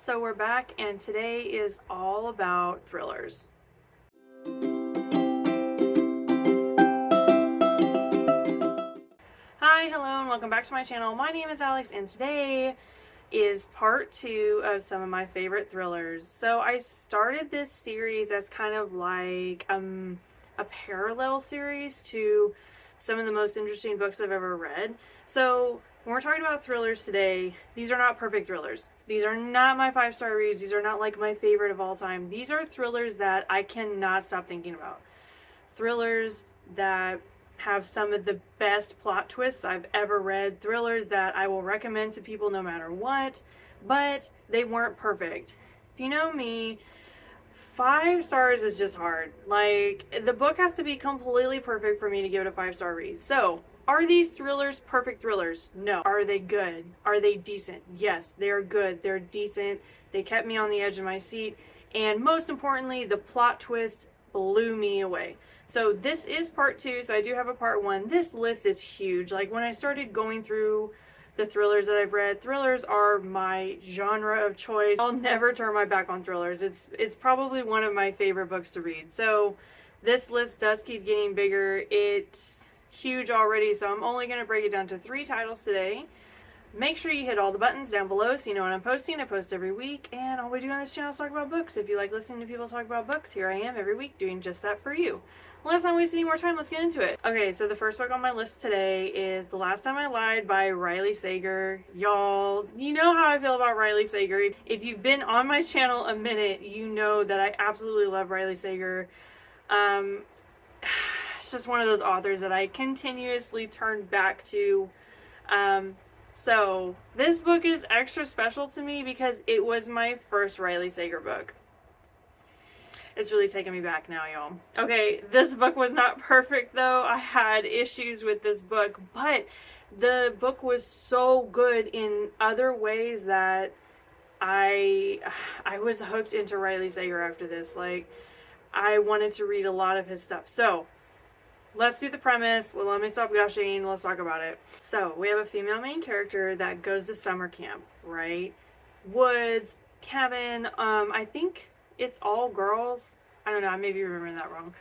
So we're back, and today is all about thrillers. Hi, hello, and welcome back to my channel. My name is Alex, and today is part 2 of some of my favorite thrillers. So I started this series as kind of like a parallel series to some of the most interesting books I've ever read. So when we're talking about thrillers today, these are not perfect thrillers. These are not my 5-star reads. These are not like my favorite of all time. These are thrillers that I cannot stop thinking about. Thrillers that have some of the best plot twists I've ever read. Thrillers that I will recommend to people no matter what, but they weren't perfect. If you know me, 5 stars is just hard. Like, the book has to be completely perfect for me to give it a 5-star read. So, are these thrillers perfect thrillers? No. Are they good? Are they decent? Yes, they're good. They're decent. They kept me on the edge of my seat. And most importantly, the plot twist blew me away. So this is part 2, so I do have a part 1. This list is huge. Like, when I started going through the thrillers that I've read, thrillers are my genre of choice. I'll never turn my back on thrillers. It's probably one of my favorite books to read. So this list does keep getting bigger. It's huge already, so I'm only going to break it down to 3 titles today. Make sure you hit all the buttons down below so you know when I'm posting. I post every week, and all we do on this channel is talk about books. If you like listening to people talk about books, here I am every week doing just that for you. Let's not waste any more time. Let's get into it. Okay, so the first book on my list today is The Last Time I Lied by Riley Sager. Y'all, you know how I feel about Riley Sager. If you've been on my channel a minute, you know that I absolutely love Riley Sager. It's just one of those authors that I continuously turn back to. So this book is extra special to me because it was my first Riley Sager book. It's really taking me back now, y'all. Okay, this book was not perfect though. I had issues with this book, but the book was so good in other ways that I was hooked into Riley Sager after this. Like, I wanted to read a lot of his stuff. So let's do the premise. Let me stop gushing. Let's talk about it. So we have a female main character that goes to summer camp, right? Woods, cabin. I think it's all girls. I don't know. I may be remembering that wrong.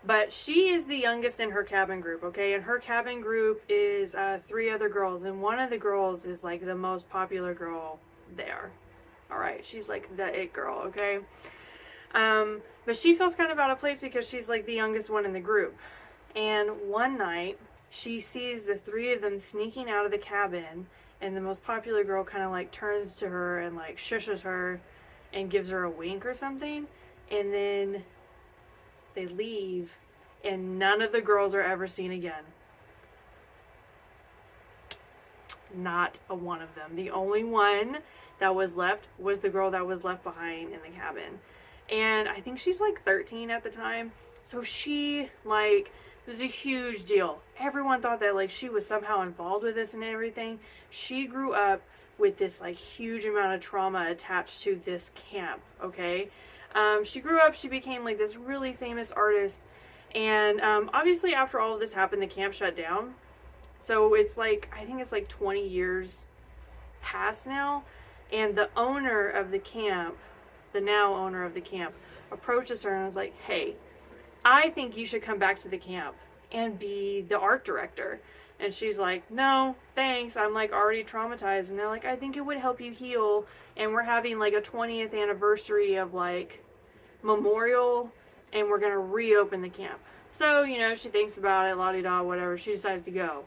But she is the youngest in her cabin group, okay? And her cabin group is 3 other girls. And one of the girls is like the most popular girl there. All right. She's like the it girl, okay? But she feels kind of out of place because she's like the youngest one in the group. And one night, she sees the 3 of them sneaking out of the cabin, and the most popular girl kind of like turns to her and like shushes her and gives her a wink or something, and then they leave, and none of the girls are ever seen again. Not a one of them. The only one that was left was the girl that was left behind in the cabin. And I think she's like 13 at the time. So she, like, it was a huge deal. Everyone thought that, like, she was somehow involved with this and everything. She grew up with this, like, huge amount of trauma attached to this camp, okay? She grew up, she became, like, this really famous artist. And obviously after all of this happened, the camp shut down. So it's like, I think it's like 20 years past now. And the owner of the camp, the now owner of the camp, approaches her and was like, hey, I think you should come back to the camp and be the art director. And she's like, no, thanks. I'm like already traumatized. And they're like, I think it would help you heal. And we're having like a 20th anniversary of like memorial, and we're going to reopen the camp. So, you know, she thinks about it, la-di-da, whatever. She decides to go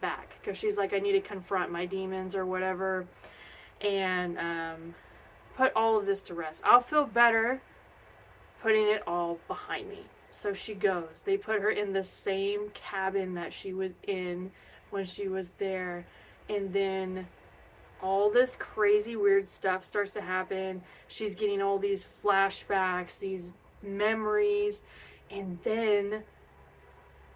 back because she's like, I need to confront my demons or whatever. And put all of this to rest. I'll feel better putting it all behind me. So she goes. They put her in the same cabin that she was in when she was there. And then all this crazy weird stuff starts to happen. She's getting all these flashbacks, these memories. And then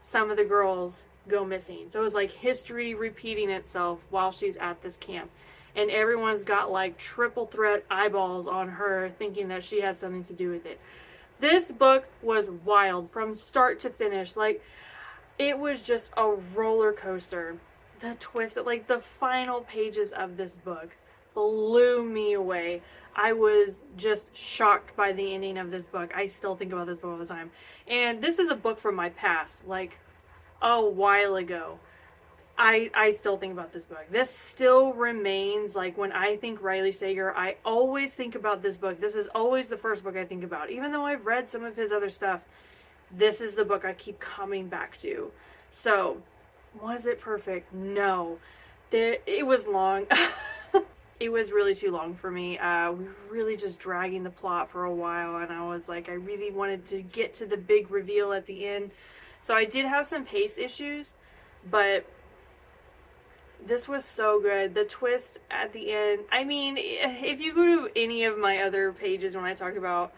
some of the girls go missing. So it was like history repeating itself while she's at this camp. And everyone's got like triple threat eyeballs on her thinking that she had something to do with it. This book was wild from start to finish. Like, it was just a roller coaster. The twist, like the final pages of this book blew me away. I was just shocked by the ending of this book. I still think about this book all the time. And this is a book from my past, like a while ago. I still think about this book. This still remains, like, when I think Riley Sager, I always think about this book. This is always the first book I think about. Even though I've read some of his other stuff, this is the book I keep coming back to. So, was it perfect? No. It was long. It was really too long for me. We were really just dragging the plot for a while, and I was like, I really wanted to get to the big reveal at the end. So I did have some pace issues, but this was so good. The twist at the end. I mean, if you go to any of my other pages when I talk about,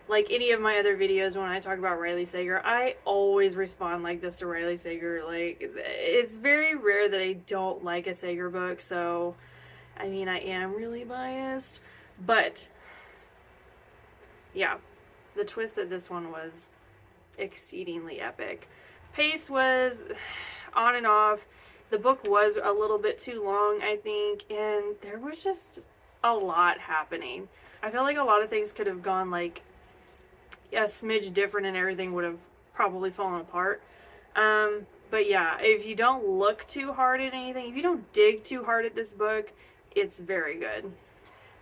like, any of my other videos when I talk about Riley Sager, I always respond like this to Riley Sager. Like, it's very rare that I don't like a Sager book, so, I mean, I am really biased. But, yeah, the twist of this one was exceedingly epic. Pace was on and off. The book was a little bit too long, I think, and there was just a lot happening. I feel like a lot of things could have gone, like, a smidge different and everything would have probably fallen apart. But yeah, if you don't look too hard at anything, if you don't dig too hard at this book, it's very good.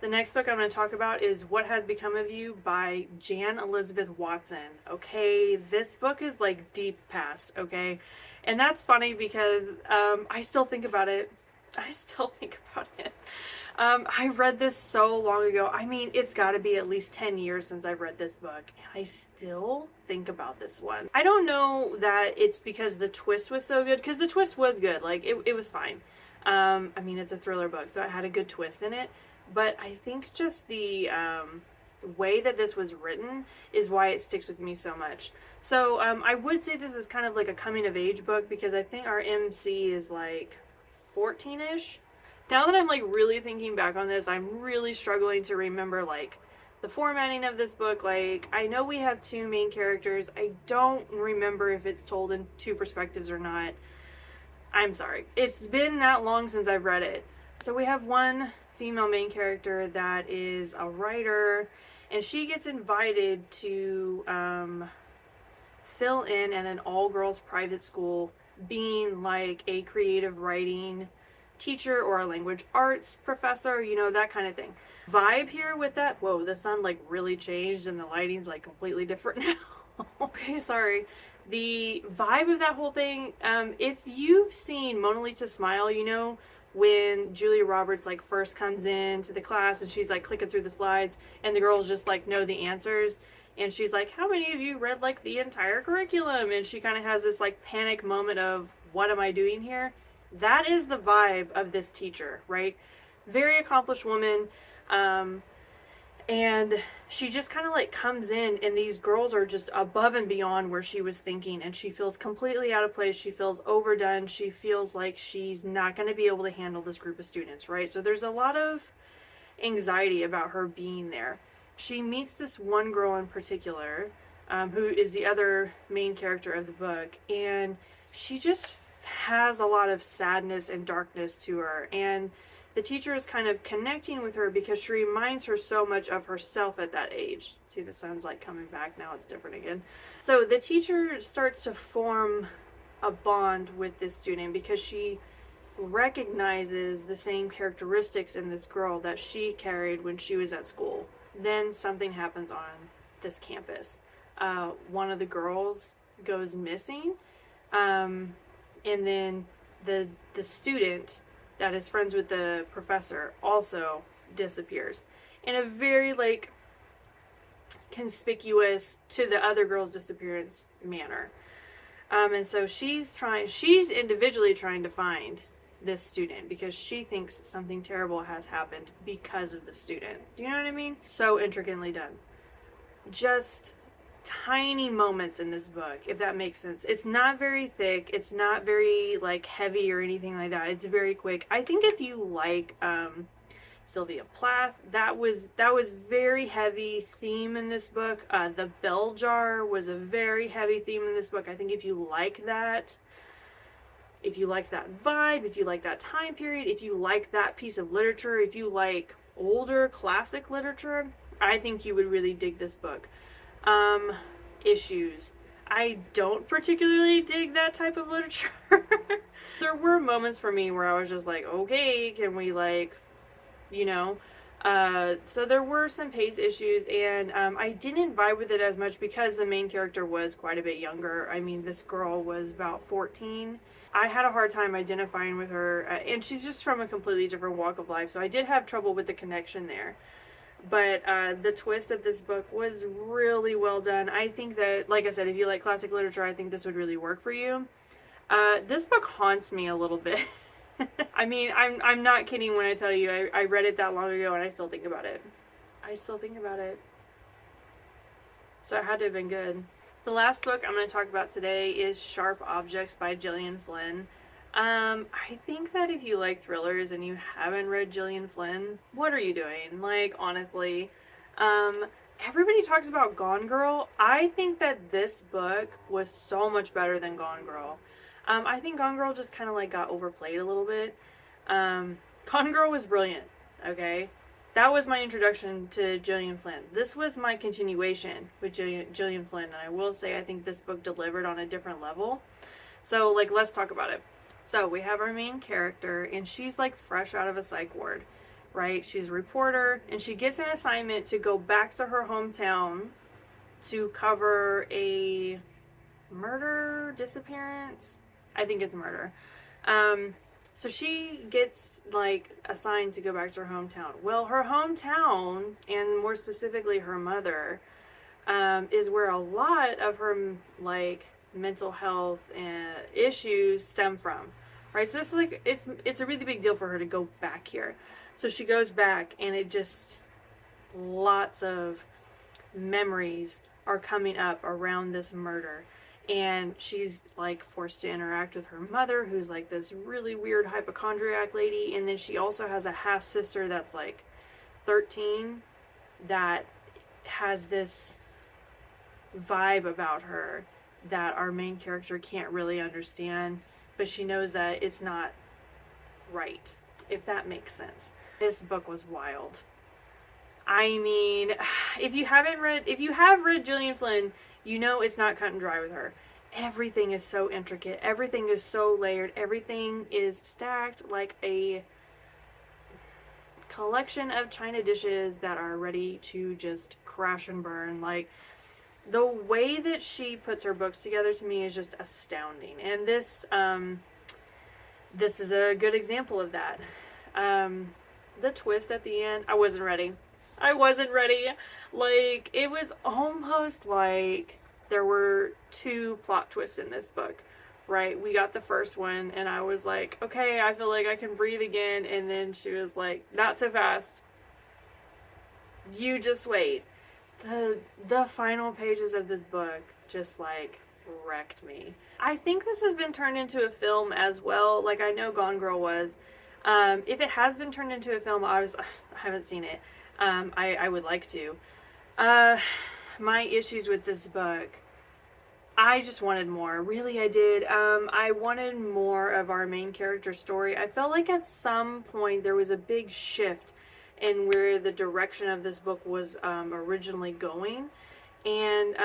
The next book I'm going to talk about is What Has Become of You by Jan Elizabeth Watson. Okay, this book is like deep past, okay? And that's funny because I still think about it. I read this so long ago. I mean, it's got to be at least 10 years since I've read this book, and I still think about this one. I don't know that it's because the twist was so good, because the twist was good. Like, it was fine. I mean, it's a thriller book, so it had a good twist in it. But I think just the way that this was written is why it sticks with me so much. So I would say this is kind of like a coming of age book, because I think our MC is like 14-ish. Now that I'm like really thinking back on this, I'm really struggling to remember like the formatting of this book. Like, I know we have two main characters. I don't remember if it's told in two perspectives or not. I'm sorry. It's been that long since I've read it. So we have one female main character that is a writer, and she gets invited to fill in at an all-girls private school, being like a creative writing teacher or a language arts professor, you know, that kind of thing. Vibe here with that, whoa, the sun like really changed and the lighting's like completely different now. Okay, sorry. The vibe of that whole thing, if you've seen Mona Lisa Smile, you know, when Julia Roberts like first comes into the class and she's like clicking through the slides and the girls just like know the answers, and she's like, how many of you read like the entire curriculum? And she kind of has this like panic moment of, what am I doing here? That is the vibe of this teacher, right? Very accomplished woman, and she just kind of like comes in, and these girls are just above and beyond where she was thinking, and she feels completely out of place. She feels overdone. She feels like she's not going to be able to handle this group of students, right? So there's a lot of anxiety about her being there. She meets this one girl in particular, who is the other main character of the book, and she just has a lot of sadness and darkness to her, and the teacher is kind of connecting with her because she reminds her so much of herself at that age. See, the sun's like coming back now, it's different again. So the teacher starts to form a bond with this student because she recognizes the same characteristics in this girl that she carried when she was at school. Then something happens on this campus. One of the girls goes missing, and then the student that is friends with the professor also disappears in a very like conspicuous to the other girl's disappearance manner. And so she's individually trying to find this student because she thinks something terrible has happened because of the student. Do you know what I mean? So intricately done. Just tiny moments in this book, if that makes sense. It's not very thick. It's not very like heavy or anything like that. It's very quick. I think if you like Sylvia Plath, that was very heavy theme in this book. The bell jar was a very heavy theme in this book. I think if you like that, if you like that vibe, if you like that time period, if you like that piece of literature, if you like older classic literature, I think you would really dig this book. Issues. I don't particularly dig that type of literature. There were moments for me where I was just like, okay, can we like, you know? So there were some pace issues, and I didn't vibe with it as much because the main character was quite a bit younger. I mean, this girl was about 14. I had a hard time identifying with her, and she's just from a completely different walk of life, so I did have trouble with the connection there. But the twist of this book was really well done. I think that, like I said, if you like classic literature, I think this would really work for you. This book haunts me a little bit. I mean, I'm not kidding when I tell you I read it that long ago and I still think about it. I still think about it. So it had to have been good. The last book I'm going to talk about today is Sharp Objects by Gillian Flynn. I think that if you like thrillers and you haven't read Gillian Flynn, what are you doing? Like, honestly. Everybody talks about Gone Girl. I think that this book was so much better than Gone Girl. I think Gone Girl just kind of like got overplayed a little bit. Gone Girl was brilliant, okay? That was my introduction to Gillian Flynn. This was my continuation with Gillian Flynn, and I will say I think this book delivered on a different level. So, like, let's talk about it. So, we have our main character, and she's like fresh out of a psych ward, right? She's a reporter, and she gets an assignment to go back to her hometown to cover a murder, disappearance. I think it's murder. So she gets like assigned to go back to her hometown. Well, her hometown, and more specifically her mother, is where a lot of her like mental health issues stem from, right? So this is like it's a really big deal for her to go back here. So she goes back, and it just lots of memories are coming up around this murder. And she's like forced to interact with her mother, who's like this really weird hypochondriac lady. And then she also has a half sister that's like 13 that has this vibe about her that our main character can't really understand, but she knows that it's not right, if that makes sense. This book was wild. I mean, if you have read Gillian Flynn, you know it's not cut and dry with her. Everything is so intricate. Everything is so layered. Everything is stacked like a collection of china dishes that are ready to just crash and burn. Like, the way that she puts her books together to me is just astounding. And this is a good example of that. The twist at the end, I wasn't ready. Like, it was almost like there were two plot twists in this book, right? We got the first one, and I was like, okay, I feel like I can breathe again. And then she was like, not so fast. You just wait. The final pages of this book just, like, wrecked me. I think this has been turned into a film as well. Like, I know Gone Girl was. If it has been turned into a film, I haven't seen it. I would like to. My issues with this book, I just wanted more. Really, I did. I wanted more of our main character's story. I felt like at some point there was a big shift in where the direction of this book was originally going. And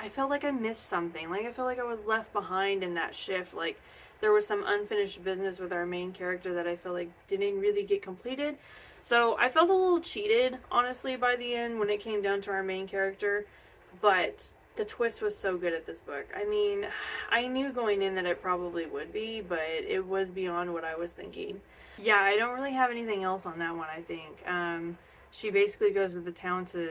I felt like I missed something. Like, I felt like I was left behind in that shift. Like, there was some unfinished business with our main character that I felt like didn't really get completed. So I felt a little cheated, honestly, by the end when it came down to our main character. But the twist was so good at this book. I mean, I knew going in that it probably would be, but it was beyond what I was thinking. Yeah, I don't really have anything else on that one, I think. She basically goes to the town to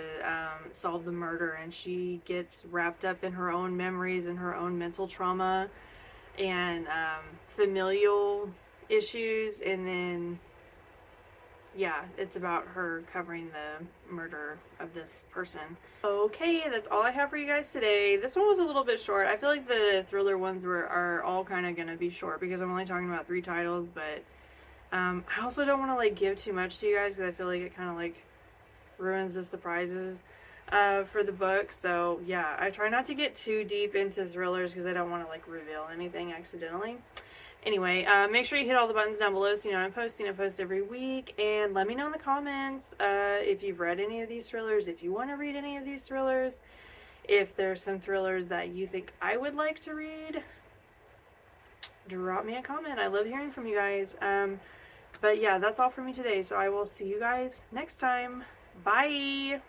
solve the murder, and she gets wrapped up in her own memories and her own mental trauma and familial issues, and then yeah, it's about her covering the murder of this person. Okay, that's all I have for you guys today. This one was a little bit short. I feel like the thriller ones are all kind of going to be short because I'm only talking about 3 titles, but I also don't want to like give too much to you guys because I feel like it kind of like ruins the surprises for the book. So yeah, I try not to get too deep into thrillers because I don't want to like reveal anything accidentally. Anyway, make sure you hit all the buttons down below so you know I'm posting. I post every week. And let me know in the comments if you've read any of these thrillers, if you want to read any of these thrillers, if there's some thrillers that you think I would like to read. Drop me a comment. I love hearing from you guys. But yeah, that's all for me today. So I will see you guys next time. Bye!